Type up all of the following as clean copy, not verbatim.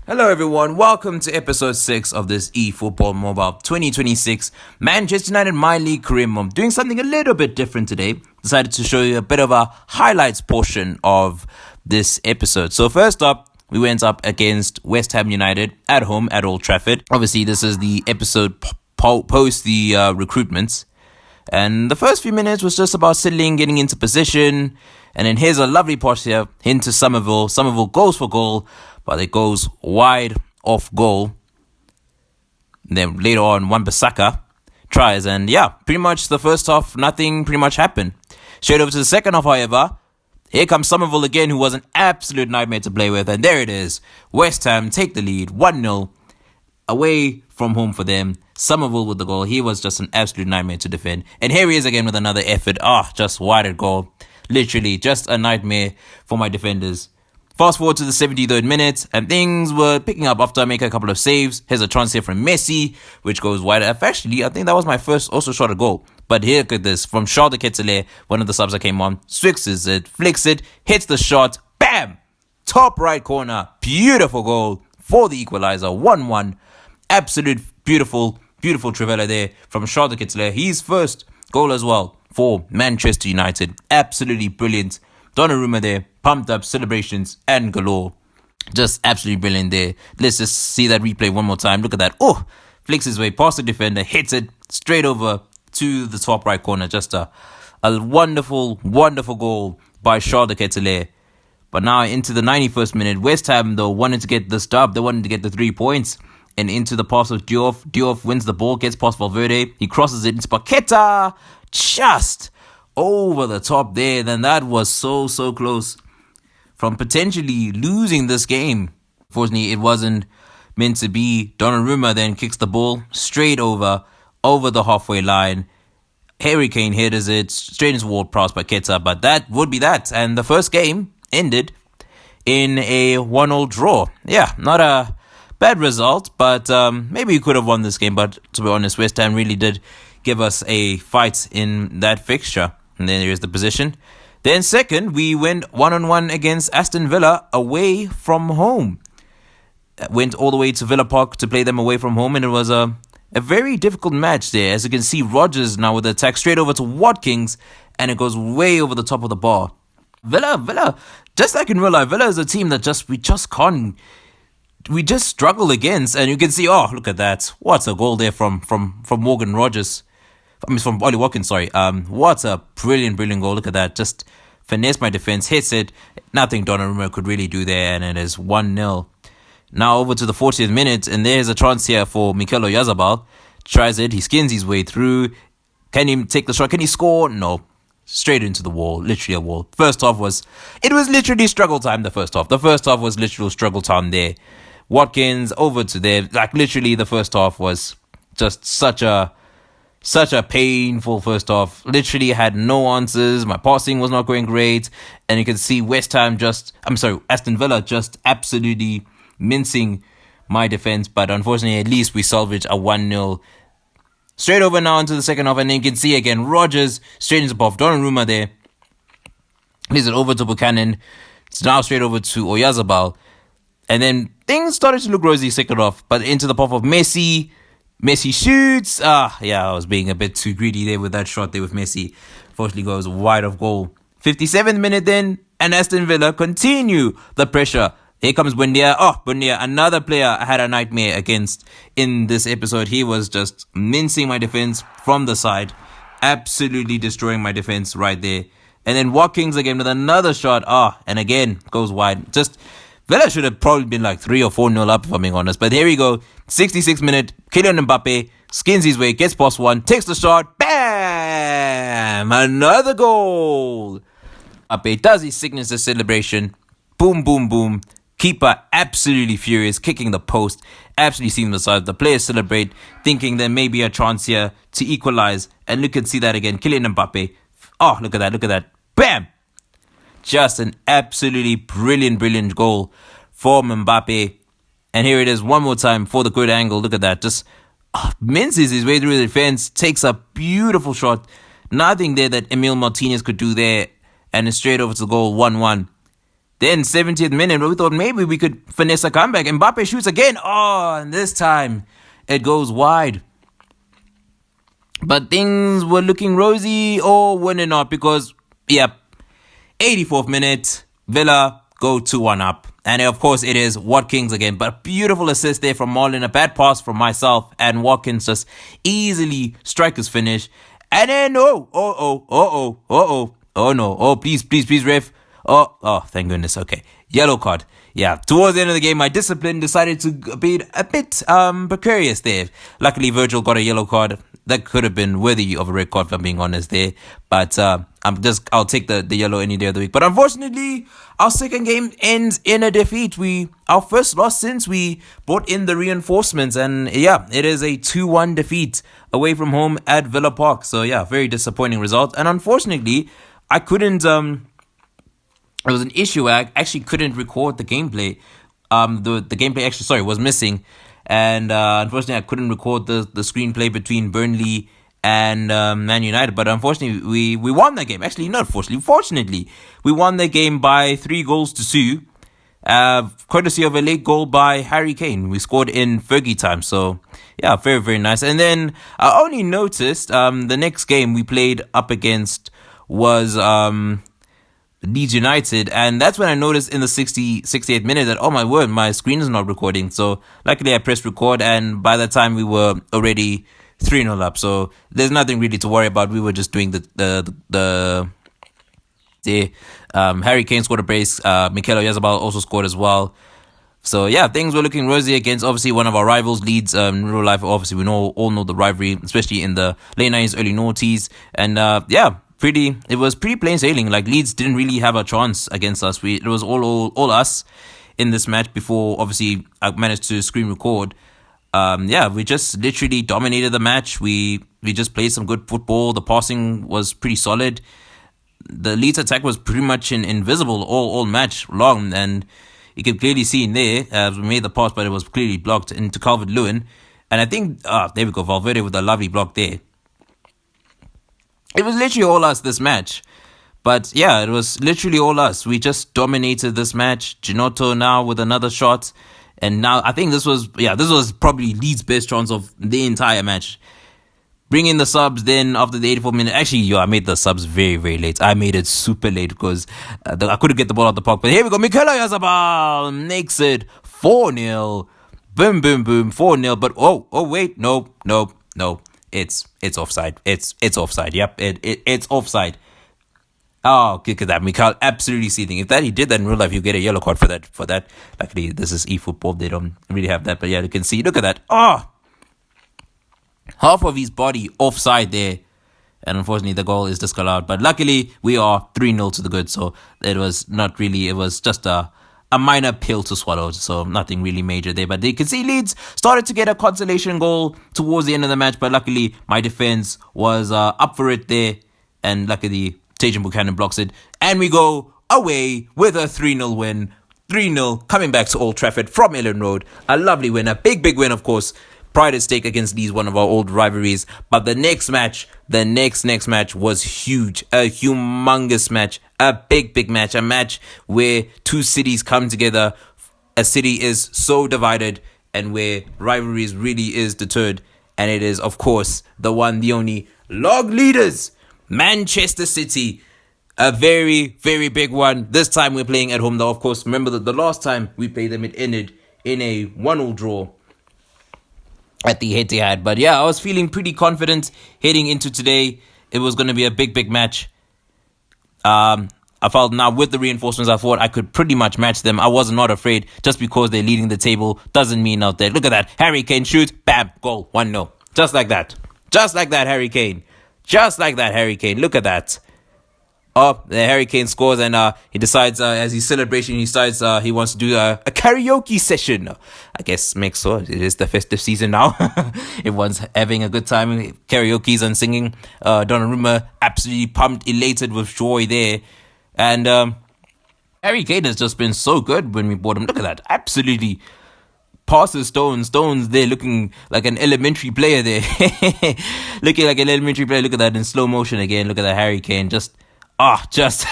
Hello everyone, welcome to episode 6 of this eFootball Mobile 2026 Manchester United My League career mode. Doing something a little bit different today. Decided to show you a bit of a highlights portion of this episode. So first up, we went up against West Ham United at home at Old Trafford. Obviously this is the episode post the recruitments. And the first few minutes was just about settling, getting into position. And then here's a lovely pass here into Somerville. Somerville goes for goal, but it goes wide off goal. And then later on, Wan-Bissaka tries. And yeah, pretty much the first half, nothing pretty much happened. Straight over to the second half, however, here comes Somerville again, who was an absolute nightmare to play with. And there it is. West Ham take the lead, 1-0. Away from home for them. Somerville with the goal. He was just an absolute nightmare to defend. And here he is again with another effort. Just wide at goal. Literally, just a nightmare for my defenders. Fast forward to the 73rd minute, and things were picking up after I make a couple of saves. Here's a chance here from Messi, which goes wide. Actually, I think that was my first also shot a goal. But here, look at this. From Charles Ketele, one of the subs that came on, swixes it, flicks it, hits the shot, bam! Top right corner. Beautiful goal for the equalizer. 1-1. Absolute beautiful Trivela there from Charles Ketele. His first goal as well for Manchester United. Absolutely brilliant. Donnarumma there, pumped up, celebrations and galore. Just absolutely brilliant there. Let's just see that replay one more time. Look at that. Flicks his way past the defender, hits it straight over to the top right corner. Just a wonderful goal by Charles Ketele. But now into the 91st minute, West Ham though wanted to get this dub. They wanted to get the 3 points. And into the pass of Diouf. Diouf wins the ball, gets past Valverde. He crosses it into Paqueta. Just over the top there. Then that was so close from potentially losing this game. Unfortunately, it wasn't meant to be. Donnarumma then kicks the ball straight over the halfway line. Harry Kane headers it straight into wall pass by Paqueta. But that would be that. And the first game ended in a 1-1 draw. Yeah, not a bad result, but maybe you could have won this game. But to be honest, West Ham really did give us a fight in that fixture. And then here's the position. Then second, we went 1-1 against Aston Villa away from home. Went all the way to Villa Park to play them away from home, and it was a very difficult match there. As you can see, Rodgers now with the attack straight over to Watkins, and it goes way over the top of the bar. Villa, just like in real life, Villa is a team that we just struggle against. And you can see, look at that. What a goal there from Morgan Rodgers. From Ollie Watkins, sorry. What a brilliant goal. Look at that. Just finesse my defense, hits it. Nothing Donnarumma could really do there, and it is 1-0. Now over to the 40th minute, and there's a chance here for Mikel Oyarzabal. Tries it, he skins his way through. Can he take the shot? Can he score? No. Straight into the wall, literally a wall. First half was literally struggle time, the first half. The first half was literal struggle time there. Watkins over to there. Like literally the first half was just such a painful first half. Literally had no answers. My passing was not going great. And you can see Aston Villa just absolutely mincing my defense. But unfortunately, at least we salvaged a 1-0. Straight over now into the second half. And then you can see again, Rodgers straight into Bob Donnarumma there. Leaves it over to Buchanan. It's now straight over to Oyarzabal. And then things started to look rosy second half. But into the pop of Messi. Messi shoots. I was being a bit too greedy there with that shot there with Messi. Fortunately goes wide of goal. 57th minute then. And Aston Villa continue the pressure. Here comes Buendia. Buendia, another player I had a nightmare against in this episode. He was just mincing my defense from the side. Absolutely destroying my defense right there. And then Watkins again with another shot. And again goes wide. Just Villa should have probably been like 3 or 4-0 up if I'm being honest. But here we go. 66th minute. Kylian Mbappe skins his way, gets past one, takes the shot. Bam! Another goal. Mbappe does his signature celebration. Boom. Keeper absolutely furious, kicking the post. Absolutely seeing the side. The players celebrate, thinking there may be a chance here to equalize. And look and see that again. Kylian Mbappe. Look at that. Bam! Just an absolutely brilliant goal from Mbappe. And here it is one more time for the good angle. Look at that. Just minces his way through the defense. Takes a beautiful shot. Nothing there that Emil Martinez could do there. And it's straight over to the goal, 1-1. Then 70th minute, we thought maybe we could finesse a comeback. Mbappe shoots again. Oh, and this time it goes wide. But things were looking rosy, or were they not? Because, 84th minute, Villa go 2-1 up. And of course, it is Watkins again. But beautiful assist there from Marlon. A bad pass from myself. And Watkins just easily strike his finish. And then, oh no. Oh, please, ref. Oh, thank goodness. Okay. Yellow card. Yeah, towards the end of the game, my discipline decided to be a bit precarious there. Luckily, Virgil got a yellow card. That could have been worthy of a red card, if I'm being honest there. But I'll take the yellow any day of the week. But unfortunately, our second game ends in a defeat. Our first loss since we brought in the reinforcements. And it is a 2-1 defeat away from home at Villa Park. So very disappointing result. And unfortunately, I couldn't... It was an issue where I actually couldn't record the gameplay. The gameplay actually, was missing. And unfortunately, I couldn't record the screenplay between Burnley and Man United. But unfortunately, we won that game. Actually, not fortunately. Fortunately, we won the game by 3-2. Courtesy of a late goal by Harry Kane. We scored in Fergie time. So, very, very nice. And then I only noticed the next game we played up against was... Leeds United, and that's when I noticed in the 68th minute that, oh my word, my screen is not recording. So luckily I pressed record, and by that time we were already 3-0 up. So there's nothing really to worry about. We were just doing the Harry Kane scored a brace. Mikel Oyarzabal also scored as well. So things were looking rosy against obviously one of our rivals, Leeds. In real life, obviously we all know the rivalry, especially in the late 90s, early noughties, and it was pretty plain sailing. Like, Leeds didn't really have a chance against us. It was all us in this match before, obviously, I managed to screen record. We just literally dominated the match. We just played some good football. The passing was pretty solid. The Leeds attack was pretty much invisible all match long, and you could clearly see in there, we made the pass, but it was clearly blocked into Calvert-Lewin. And I think, there we go, Valverde with a lovely block there. It was literally all us this match. But it was literally all us. We just dominated this match. Ginotto now with another shot. And now I think this was probably Leeds' best chance of the entire match. Bring in the subs then after the 84th minute. Actually, I made the subs very, very late. I made it super late because I couldn't get the ball out the park. But here we go. Mikel Oyarzabal makes it 4-0. Boom, boom, boom. 4-0. But wait. No. It's offside. It's offside. Yep, it's offside. Oh, look at that. Mikhail absolutely seething. If he did that in real life, you get a yellow card for that. Luckily, this is eFootball. They don't really have that. But you can see. Look at that. Half of his body offside there. And unfortunately, the goal is disallowed. But luckily, we are 3-0 to the good. So it was not really, it was just a minor pill to swallow, so nothing really major there. But you can see Leeds started to get a consolation goal towards the end of the match, but luckily my defense was up for it there, and luckily Tajan Buchanan blocks it, and we go away with a 3-0 win. 3-0 coming back to Old Trafford from Ellen Road. A lovely win, a big win, of course. Pride at stake against Leeds, one of our old rivalries. But the next match was huge. A humongous match. A big match. A match where two cities come together. A city is so divided and where rivalries really is deterred. And it is, of course, the one, the only log leaders, Manchester City. A very, very big one. This time we're playing at home, though. Of course, remember that the last time we played them, it ended in a 1-1 draw at the Etihad. But I was feeling pretty confident heading into today. It was going to be a big match. I felt now with the reinforcements, I thought I could pretty much match them. I was not afraid. Just because they're leading the table doesn't mean out there. Look at that. Harry Kane shoots. Bam. Goal. 1-0. Just like that. Just like that, Harry Kane. Just like that, Harry Kane. Look at that. The Harry Kane scores, and he decides, as his celebration, he wants to do a karaoke session. I guess makes so. It is the festive season now. Everyone's having a good time. Karaoke's and singing. Donnarumma absolutely pumped, elated with joy there. And Harry Kane has just been so good when we bought him. Look at that. Absolutely passes Stones there looking like an elementary player there. Looking like an elementary player. Look at that in slow motion again. Look at that Harry Kane. Just Just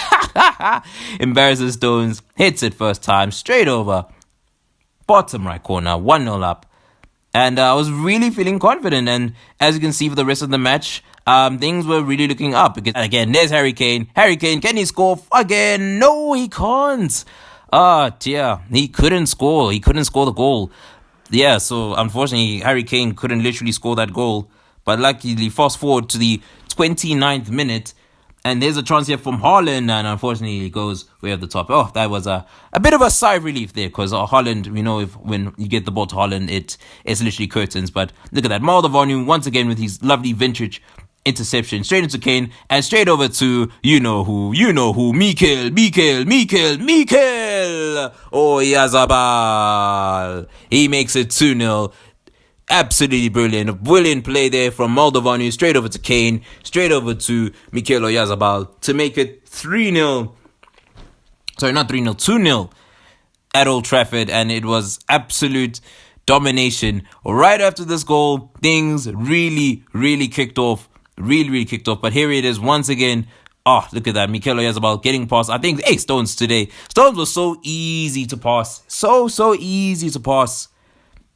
embarrasses Stones. Hits it first time. Straight over. Bottom right corner. 1-0 up. And I was really feeling confident. And as you can see for the rest of the match, things were really looking up. Because, again, there's Harry Kane. Harry Kane, can he score again? No, he can't. Dear. He couldn't score. He couldn't score the goal. Yeah, so unfortunately, Harry Kane couldn't literally score that goal. But luckily, fast forward to the 29th minute. And there's a chance here from Haaland, and unfortunately, it goes way at the top. That was a bit of a sigh of relief there, because Haaland, we know when you get the ball to Haaland, it's literally curtains. But look at that. Maldavanu, once again, with his lovely vintage interception, straight into Kane, and straight over to, you know who, Mikel. Yazabal. He makes it 2-0. Absolutely brilliant. A brilliant play there from Maldavanu, straight over to Kane, straight over to Mikel Oyarzabal to make it 3-0. Sorry, not 3-0, 2-0 at Old Trafford, and it was absolute domination. Right after this goal, things really kicked off. Really kicked off. But here it is once again. Look at that. Mikel Oyarzabal getting past. I think, Stones today. Stones was so easy to pass. So easy to pass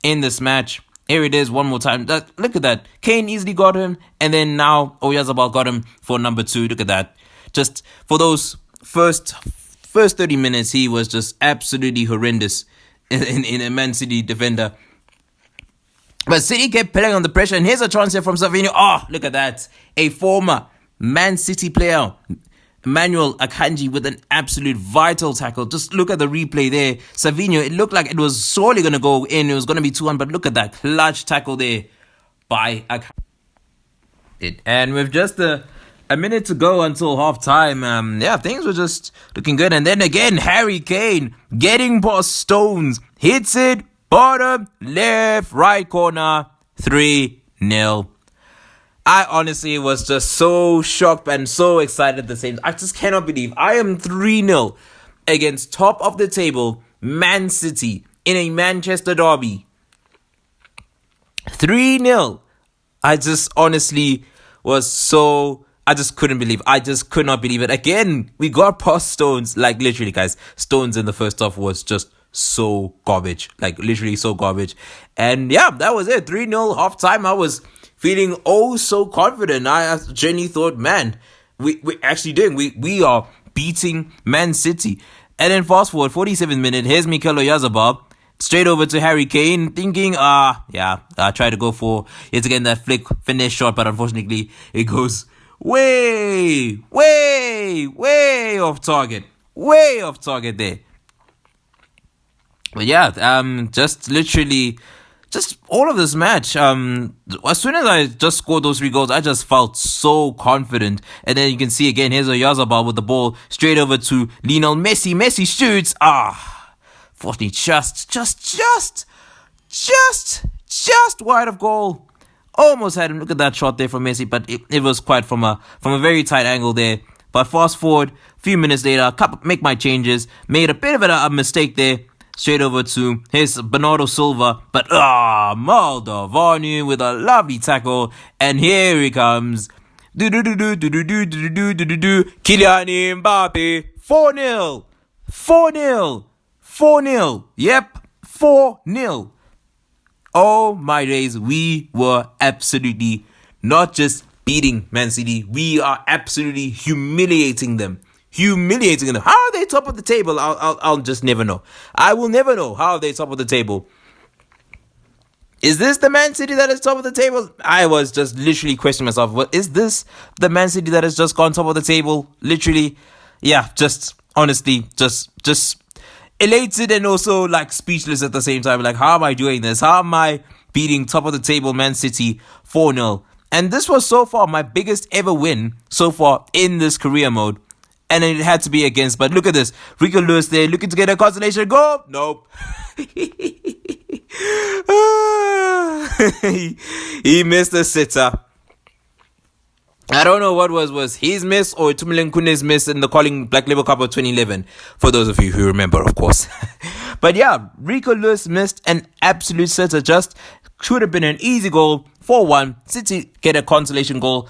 in this match. Here it is one more time. Look at that. Kane easily got him. And then now Oyarzabal got him for number 2. Look at that. Just for those first 30 minutes, he was just absolutely horrendous in a Man City defender. But City kept playing on the pressure. And here's a chance here from Savinho. Look at that. A former Man City player, Emmanuel Akanji, with an absolute vital tackle. Just look at the replay there. Savinho, it looked like it was sorely going to go in. It was going to be 2-1, but look at that clutch tackle there by Akanji. And with just a minute to go until half time, things were just looking good. And then again, Harry Kane getting past Stones, hits it, bottom, left, right corner, 3-0. I honestly was just so shocked and so excited at the same time. I just cannot believe I am 3-0 against top of the table Man City in a Manchester derby. 3-0. I just honestly was so... I just couldn't believe. I just could not believe it. Again, we got past Stones. Like, literally, guys, Stones in the first half was just so garbage. Like, literally so garbage. And yeah, that was it. 3-0 half time. I was feeling so confident. I genuinely thought, man, we actually doing. We are beating Man City. And then fast forward, 47th minute, here's Mikel Oyarzabal, straight over to Harry Kane, thinking, I tried to go for, yet again, that flick finish shot, but unfortunately, it goes way off target. Way off target there. But yeah, just literally... Just all of this match, as soon as I just scored those 3 goals, I just felt so confident. And then you can see again, here's Oyarzabal with the ball straight over to Lionel Messi. Messi shoots. Fortunately, just wide of goal. Almost had him. Look at that shot there from Messi, but it was quite from a very tight angle there. But fast forward, a few minutes later, make my changes, made a bit of a mistake there. Straight over to his Bernardo Silva. But Maldavanu with a lovely tackle. And here he comes. Kylian Mbappe. 4-0. 4-0. Yep. 4-0. Oh my days. We were absolutely not just beating Man City. We are absolutely humiliating them. How are they top of the table? I'll just never know. I will never know how are they top of the table. Is this the Man City that is top of the table? I was just literally questioning myself. What is this? The Man City that has just gone top of the table? Literally, yeah. Just honestly, just elated and also like speechless at the same time. Like, how am I doing this? How am I beating top of the table Man City 4-0? And this was so far my biggest ever win so far in this career mode. And it had to be against. But look at this. Rico Lewis there looking to get a consolation goal. Nope. He missed a sitter. I don't know what was his miss or Tumulen Kune's miss in the Calling Black Label Cup of 2011. For those of you who remember, of course. But yeah, Rico Lewis missed an absolute sitter. Just should have been an easy goal. 4-1. City get a consolation goal.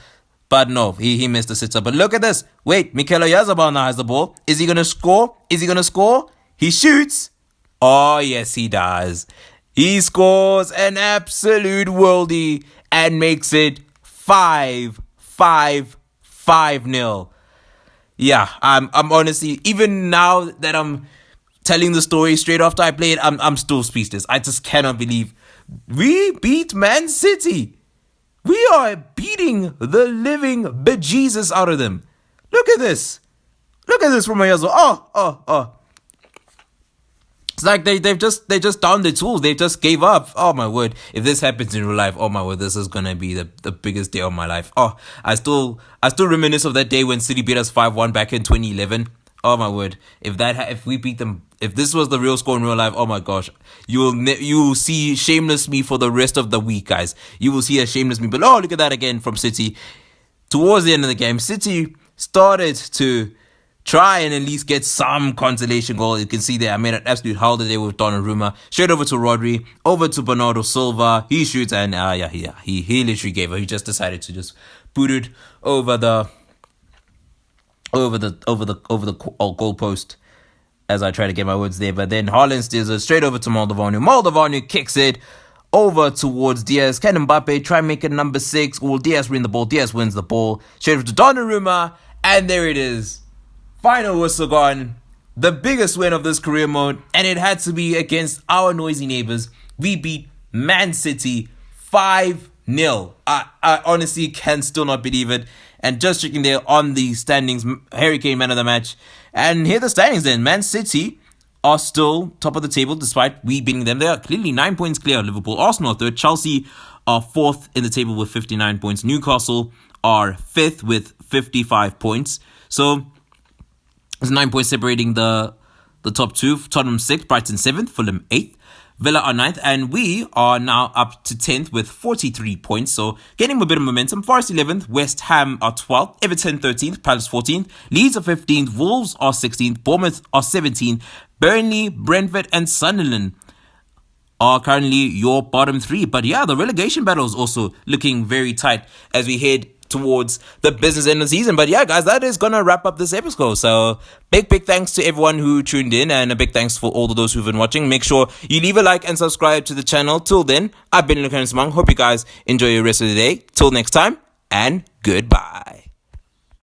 But no, he missed the sitter. But look at this. Wait, Mikel Oyarzabal now has the ball. Is he going to score? He shoots. Oh, yes, he does. He scores an absolute worldie and makes it 5-0. Yeah, I'm honestly, even now that I'm telling the story straight after I play it, I'm still speechless. I just cannot believe we beat Man City. We are beating the living bejesus out of them. Look at this. From Oyarzabal. Oh. It's like they just downed the tools. They just gave up. Oh my word! If this happens in real life, oh my word, this is gonna be the biggest day of my life. Oh, I still reminisce of that day when City beat us 5-1 back in 2011. Oh my word! If we beat them, if this was the real score in real life, oh my gosh, you will see shameless me for the rest of the week, guys. You will see a shameless me. But oh, look at that again from City. Towards the end of the game, City started to try and at least get some consolation goal. You can see there, I made an absolute hell today with Donnarumma. Straight over to Rodri, over to Bernardo Silva. He shoots and he literally gave up. He just decided to just boot it over the goal post. As I try to get my words there, but then Haaland steers it straight over to Moldavanu. Moldavanu kicks it over towards Diaz. Can Mbappe try and make it number 6? Will Diaz win the ball? Diaz wins the ball. Straight over to Donnarumma, and there it is. Final whistle gone. The biggest win of this career mode, and it had to be against our noisy neighbors. We beat Man City 5-0. I honestly can still not believe it. And just checking there on the standings, Harry Kane man of the match. And here are the standings then. Man City are still top of the table despite we beating them. They are clearly 9 points clear of Liverpool. Arsenal are third. Chelsea are fourth in the table with 59 points. Newcastle are fifth with 55 points. So there's 9 points separating the top two. Tottenham 6th, Brighton 7th, Fulham 8th. Villa are 9th, and we are now up to 10th with 43 points. So getting a bit of momentum. Forest 11th, West Ham are 12th, Everton 13th, Palace 14th, Leeds are 15th, Wolves are 16th, Bournemouth are 17th, Burnley, Brentford, and Sunderland are currently your bottom 3. But yeah, the relegation battle is also looking very tight as we head towards the business end of the season. But yeah, guys, that is gonna wrap up this episode. So big thanks to everyone who tuned in, and a big thanks for all of those who've been watching. Make sure you leave a like and subscribe to the channel. Till then, I've been Lucan Simang. Hope you guys enjoy your rest of the day. Till next time, and goodbye.